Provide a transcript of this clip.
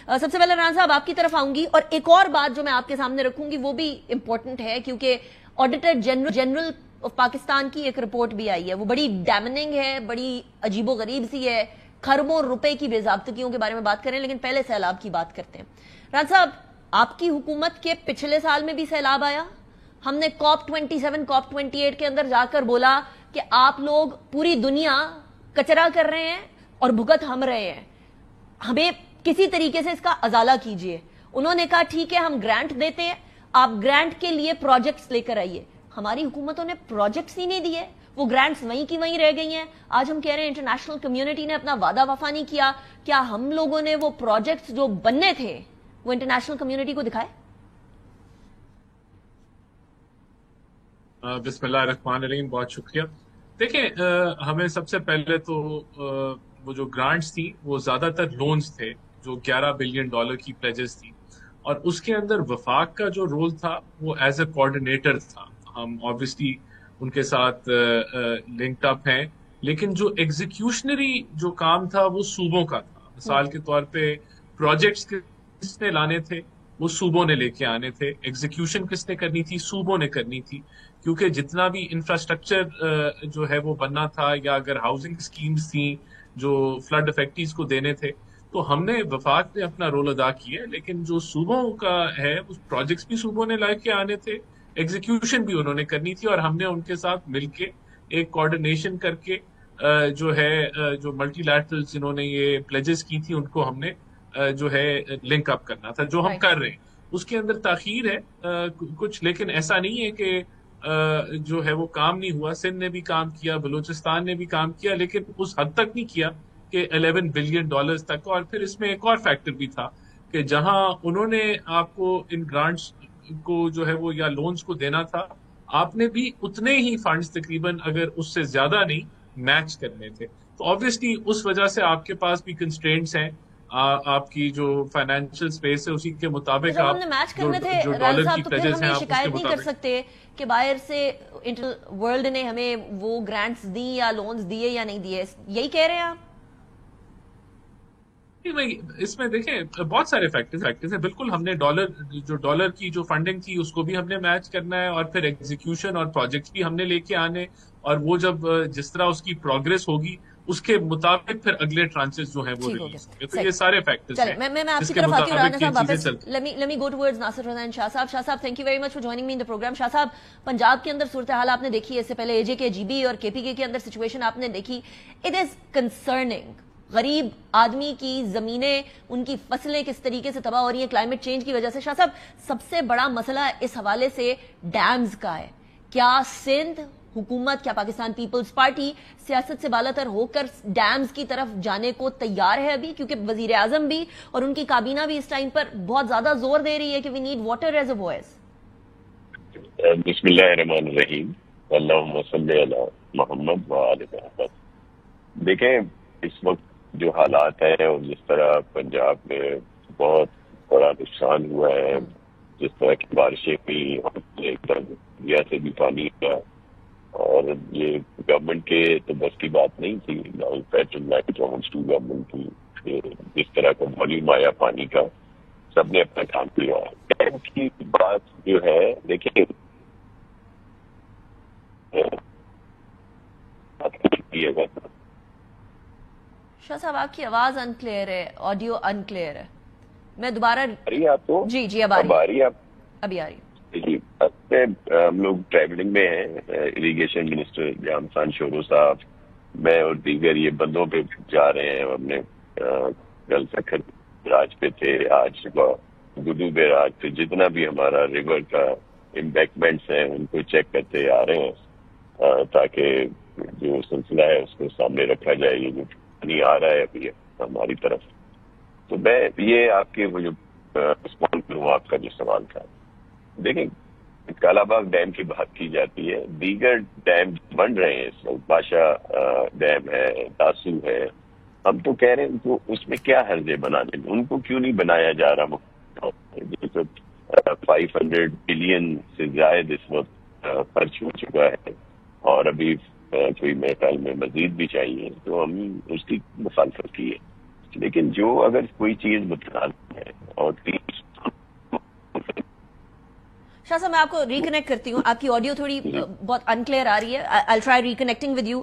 سب سے پہلے رانا صاحب آپ کی طرف آؤں گی، اور ایک اور بات جو میں آپ کے سامنے رکھوں گی وہ بھی امپورٹنٹ ہے، کیونکہ آڈیٹر جنرل آف پاکستان کی ایک رپورٹ بھی آئی ہے، وہ بڑی ڈیمننگ ہے، بڑی عجیب و غریب سی ہے، کھربوں روپے کی بے ضابطگیوں کے بارے میں بات کریں، لیکن پہلے سیلاب کی بات کرتے ہیں۔ رانا صاحب، آپ کی حکومت کے پچھلے سال میں بھی سیلاب آیا، ہم نے COP 27 COP 28 کے اندر جا کر بولا کہ آپ لوگ پوری دنیا کچرا کر رہے ہیں اور بھگت ہم رہے ہیں، ہمیں کسی طریقے سے اس کا ازالہ کیجئے۔ انہوں نے کہا ٹھیک ہے ہم گرانٹ دیتے ہیں، آپ گرانٹ کے لیے پروجیکٹس لے کر آئیے۔ ہماری حکومتوں نے پروجیکٹس ہی نہیں دیے، وہ گرانٹس وہیں کی وہیں رہ گئی ہیں۔ آج ہم کہہ رہے ہیں انٹرنیشنل کمیونٹی نے اپنا وعدہ وفا نہیں کیا، کیا ہم لوگوں نے وہ پروجیکٹس جو بننے تھے وہ انٹرنیشنل کمیونٹی کو دکھائے؟ بسم اللہ الرحمن الرحیم، بہت شکریہ۔ دیکھیں، ہمیں سب سے پہلے تو وہ جو گرانٹس تھی وہ زیادہ تر لونز تھے، جو $11 بلین کی پلیجز تھی، اور اس کے اندر وفاق کا جو رول تھا وہ ایز اے کوآرڈینیٹر تھا۔ ہم آبویسلی ان کے ساتھ لنکڈ اپ ہیں، لیکن جو ایگزیکیوشنری جو کام تھا وہ صوبوں کا تھا۔ مثال کے طور پہ پروجیکٹس کس نے لانے تھے، وہ صوبوں نے لے کے آنے تھے، ایگزیکیوشن کس نے کرنی تھی، صوبوں نے کرنی تھی، کیونکہ جتنا بھی انفراسٹرکچر جو ہے وہ بننا تھا، یا اگر ہاؤسنگ اسکیمز تھیں جو فلڈ افیکٹیز کو دینے تھے، تو ہم نے وفاق نے اپنا رول ادا کیا، لیکن جو صوبوں کا ہے اس پروجیکٹس بھی صوبوں نے لائے کے آنے تھے، ایگزیکیوشن بھی انہوں نے کرنی تھی، اور ہم نے ان کے ساتھ مل کے ایک کوآرڈینیشن کر کے جو ہے جو ملٹی لیٹرل جنہوں نے یہ پلیجز کی تھی ان کو ہم نے جو ہے لنک اپ کرنا تھا، جو ہم کر رہے ہیں۔ اس کے اندر تاخیر ہے کچھ، لیکن ایسا نہیں ہے کہ جو ہے وہ کام نہیں ہوا۔ سندھ نے بھی کام کیا، بلوچستان نے بھی کام کیا، لیکن اس حد تک نہیں کیا کہ $11 بلین تک۔ اور پھر اس میں ایک اور فیکٹر بھی تھا کہ جہاں انہوں نے آپ کو ان گرانٹس کو جو ہے وہ یا لونز کو دینا تھا، آپ نے بھی اتنے ہی فنڈز تقریباً اگر اس سے زیادہ نہیں میچ کرنے تھے۔ تو آبویسلی اس وجہ سے آپ کے پاس بھی کنسٹرینٹس ہیں، آپ کی جو فائنینشیل سپیس ہے اسی کے مطابق جب ہم نے میچ کرنے تھے رانا صاحب تو پھر ہم یہ شکایت نہیں کر سکتے کہ باہر سے ورلڈ نے ہمیں وہ گرانٹس دی یا لونز دیے یا نہیں دیے، یہی کہہ رہے ہیں آپ؟ اس میں دیکھیں بہت سارے فیکٹرز ہیں، بالکل ہم نے ڈالر کی جو فنڈنگ تھی اس کو بھی ہم نے میچ کرنا ہے، اور پھر ایگزیکیوشن اور پروجیکٹس بھی ہم نے لے کے آنے، اور وہ جب جس طرح اس کی پروگریس ہوگی اس کے مطابق پھر اگلے ٹرانچز جو ہیں وہ ریلیز ہوں گے۔ تو یہ سارے فیکٹرز ہیں۔ میں آپ کی طرف آتی ہوں رانا صاحب واپس۔ let me go towards ناصر رضا شاہ صاحب۔ شاہ صاحب thank you very much for joining me in the program۔ شاہ صاحب، پنجاب کے اندر صورتحال آپ نے دیکھی ہے، اس سے پہلے اے جے کے جی بی اور کے پی کے اندر سچویشن آپ نے دیکھی، اٹ از کنسرننگ۔ غریب آدمی کی زمینیں، ان کی فصلیں کس طریقے سے تباہ ہو رہی ہیں کلائمیٹ چینج کی وجہ سے۔ شاہ صاحب، سب سے بڑا مسئلہ اس حوالے سے ڈیمز کا ہے، کیا سندھ حکومت، کیا پاکستان پیپلز پارٹی سیاست سے بالاتر ہو کر ڈیمز کی طرف جانے کو تیار ہے ابھی؟ کیونکہ وزیر اعظم بھی اور ان کی کابینہ بھی اس ٹائم پر بہت زیادہ زور دے رہی ہے کہ we need water as a voice. بسم اللہ الرحمن الرحیم، اللہم صلی علی محمد وآل محمد۔ دیکھیں اس وقت جو حالات ہیں اور جس طرح پنجاب میں بہت بڑا نقصان ہوا ہے، جس طرح کی بارشیں ہوئی، ایک دم دریا سے بھی پانی کا، اور یہ گورنمنٹ کے تو بس کی بات نہیں تھی، گورنمنٹ کی جس طرح کا والیوم آیا پانی کا، سب نے اپنا کام کیا۔ ڈیم کی بات جو ہے، دیکھیں شاہ صاحب آپ کی آواز انکلیئر ہے، آڈیو انکلیئر ہے، میں دوبارہ آپ کو جی اب آ رہی ہے، ابھی آ رہی ہے جی۔ ہم لوگ ٹریولنگ میں ہیں، اریگیشن منسٹر جام خان شورو صاحب، میں اور دیگر یہ بندوں پہ جا رہے ہیں۔ ہم نے کل سکھر راج پہ تھے، آج صبح گڈو بیراج پہ، جتنا بھی ہمارا ریور کا امبیکمنٹس ہیں ان کو چیک کرتے آ رہے ہیں، تاکہ جو سلسلہ ہے اس کو سامنے رکھا جائے، یہ جو پانی آ رہا ہے ابھی ہماری طرف۔ تو میں یہ آپ کے وہ جو رسپونڈ کروں آپ کا جو سوال تھا، دیکھیں کالا باغ ڈیم کی بات کی جاتی ہے، دیگر ڈیم بن رہے ہیں اس وقت، بادشاہ ڈیم ہے، تاسو ہے، ہم تو کہہ رہے ہیں ان کو اس میں کیا حرج ہے بنانے میں، ان کو کیوں نہیں بنایا جا رہا؟ 500 بلین سے زائد اس وقت خرچ ہو چکا ہے، اور ابھی کوئی میرے خیال میں مزید بھی چاہیے، تو ہم اس کی مخالفت کی ہے۔ لیکن جو اگر کوئی چیز بتانا ہے اور شاہ صاحب میں آپ کو ریکنیکٹ کرتی ہوں، آپ کی آڈیو تھوڑی بہت انکلیئر آ رہی ہے. I'll try reconnecting with you.